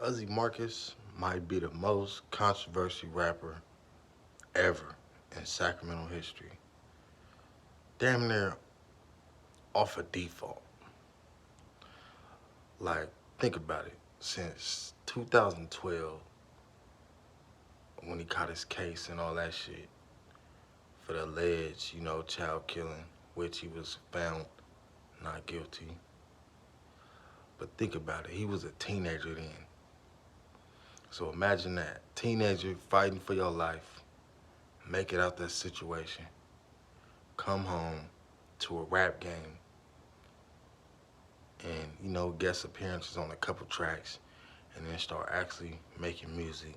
Uzzy Marcus might be the most controversial rapper ever in Sacramento history. Damn near off a default. Like, think about it. Since 2012, when he caught his case and all that shit for the alleged, child killing, which he was found not guilty. But think about it. He was a teenager then. So imagine that. Teenager fighting for your life, make it out that situation, come home to a rap game, and, guest appearances on a couple tracks, and then start actually making music,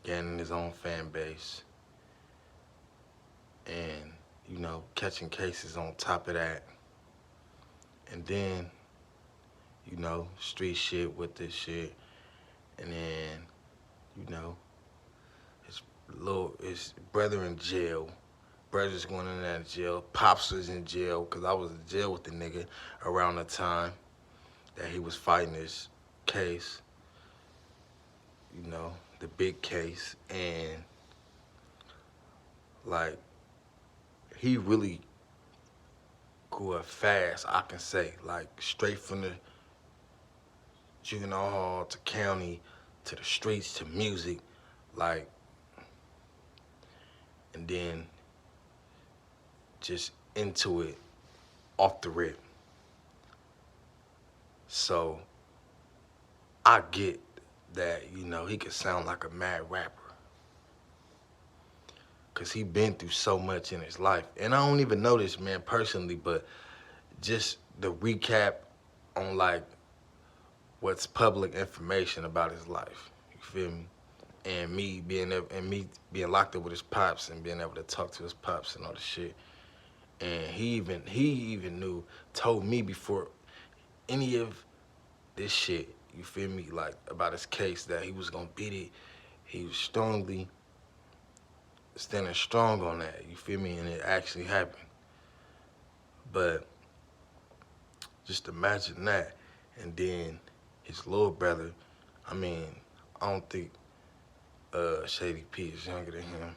gaining his own fan base, and, catching cases on top of that. And then, street shit with this shit. And then, you know, his brother in jail. Brother's going in and out of jail. Pops was in jail, because I was in jail with the nigga around the time that he was fighting this case, the big case. And, like, he really grew up fast, I can say. Like, straight from the juvenile hall to county to the streets to music. Like, and then just into it off the rip. So I get that, he could sound like a mad rapper. Cause he been through so much in his life. And I don't even know this man personally, but just the recap on like what's public information about his life. You feel me? And me being locked up with his pops and being able to talk to his pops and all the shit. And he even told me before any of this shit, you feel me, like about his case, that he was gonna beat it. He was standing strong on that, you feel me, and it actually happened. But just imagine that. And then his little brother, I mean, I don't think Shady P is younger than him.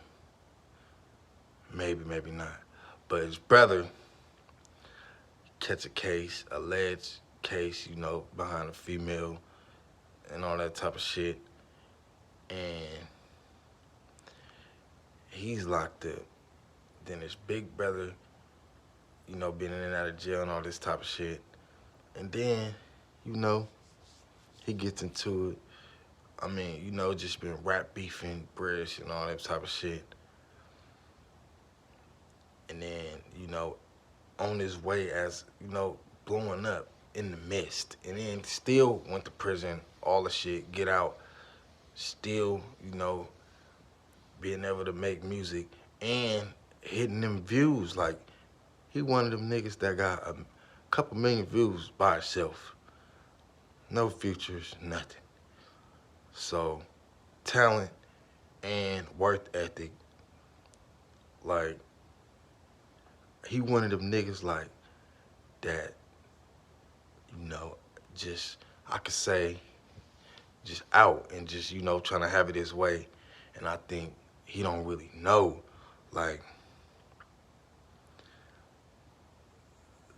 Maybe not. But his brother catch a case, alleged case, behind a female and all that type of shit. And he's locked up. Then his big brother, being in and out of jail and all this type of shit. And then, he gets into it. I mean, just been rap beefing, British and all that type of shit. And then, on his way as, blowing up in the mist. And then still went to prison, all the shit, get out. Still, being able to make music and hitting them views. Like, he one of them niggas that got a couple million views by himself. No features, nothing. So, talent and work ethic. Like, he one of them niggas like that, just, I could say, just out and just, trying to have it his way. And I think he don't really know, like,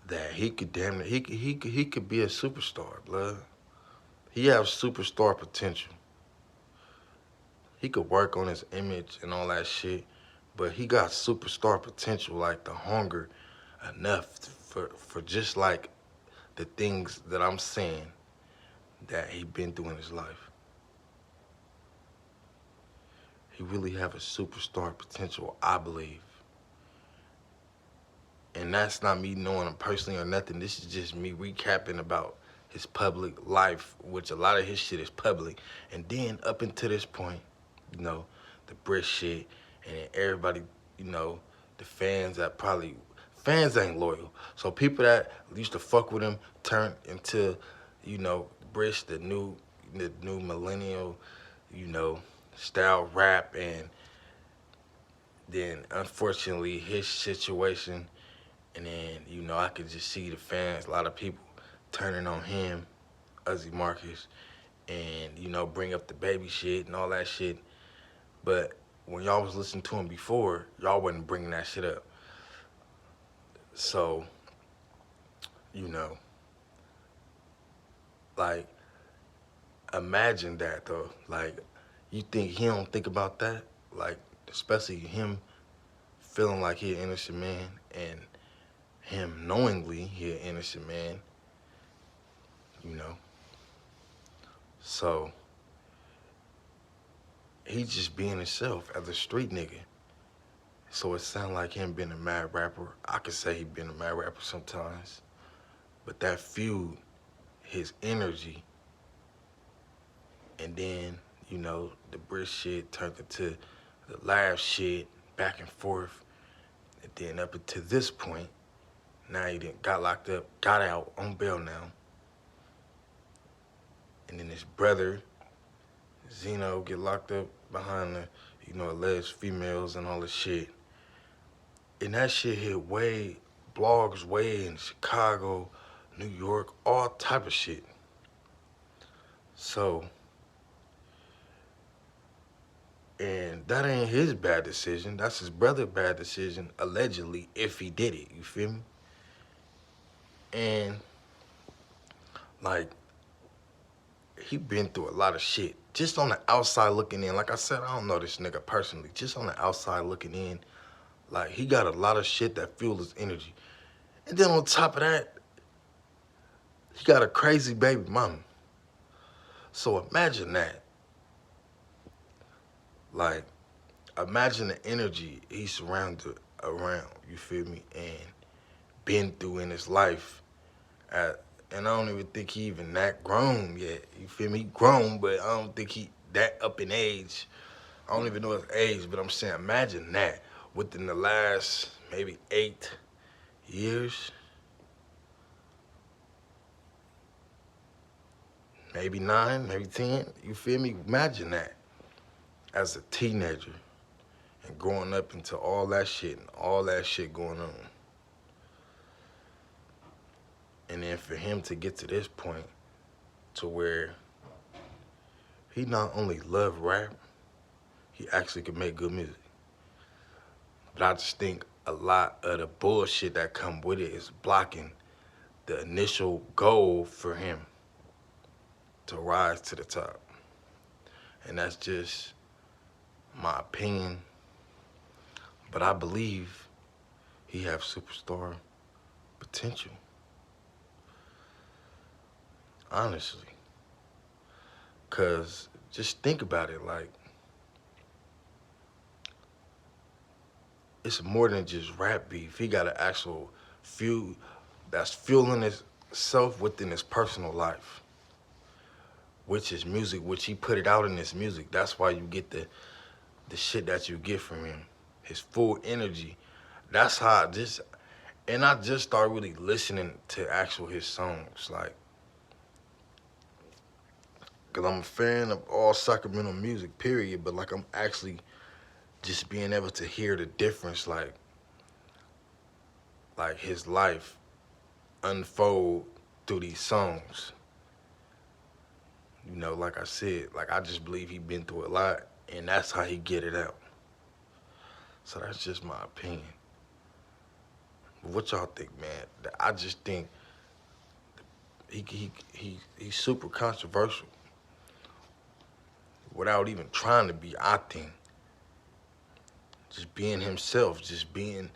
that he could damn it, he could be a superstar, blood. He has superstar potential. He could work on his image and all that shit, but he got superstar potential, like the hunger enough for just like the things that I'm saying that he been through in his life. He really have a superstar potential, I believe. And that's not me knowing him personally or nothing. This is just me recapping about his public life, which a lot of his shit is public. And then up until this point, the Brit shit, and then everybody, the fans that probably, fans ain't loyal. So people that used to fuck with him turned into, British, the new millennial, style rap. And then unfortunately his situation. And then, I could just see the fans, a lot of people turning on him, Uzzy Marcus, and bring up the baby shit and all that shit. But when y'all was listening to him before, y'all wasn't bringing that shit up. So, you know, like, imagine that though. Like, you think he don't think about that? Like, especially him feeling like he an innocent man and him knowingly he an innocent man, you know. So he just being himself as a street nigga. So it sound like him being a mad rapper. I could say he been a mad rapper sometimes. But that feud, his energy, and then, the Brit shit turned into the laugh shit, back and forth. And then up until this point, now he done got locked up, got out on bail now. And then his brother, Zeno, get locked up behind the, alleged females and all this shit. And that shit hit blogs way in Chicago, New York, all type of shit. So, and that ain't his bad decision. That's his brother's bad decision, allegedly, if he did it. You feel me? And, like, he been through a lot of shit. Just on the outside looking in. Like I said, I don't know this nigga personally. Just on the outside looking in, like, he got a lot of shit that fuels his energy. And then on top of that, he got a crazy baby mama. So imagine that. Like, imagine the energy he's surrounded around, you feel me? And been through in his life. And I don't even think he even that grown yet, you feel me? He grown, but I don't think he that up in age. I don't even know his age, but I'm saying imagine that within the last maybe 8 years, maybe 9, maybe 10, you feel me? Imagine that as a teenager and growing up into all that shit and all that shit going on. And then for him to get to this point to where he not only love rap, he actually can make good music. But I just think a lot of the bullshit that come with it is blocking the initial goal for him to rise to the top. And that's just my opinion. But I believe he have superstar potential. Honestly. Cause just think about it, like, it's more than just rap beef. He got an actual feud that's fueling himself within his personal life, which is music, which he put it out in his music. That's why you get the shit that you get from him, his full energy. That's how I just started really listening to actual his songs, like, cause I'm a fan of all Sacramento music, period, but like I'm actually just being able to hear the difference, like his life unfold through these songs. Like I said, like I just believe he been through a lot, and that's how he get it out. So that's just my opinion. What y'all think, man? I just think he's super controversial without even trying to be. I think just being himself, just being,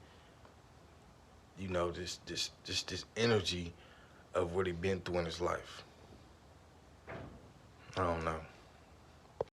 this energy of what he been through in his life. I don't know.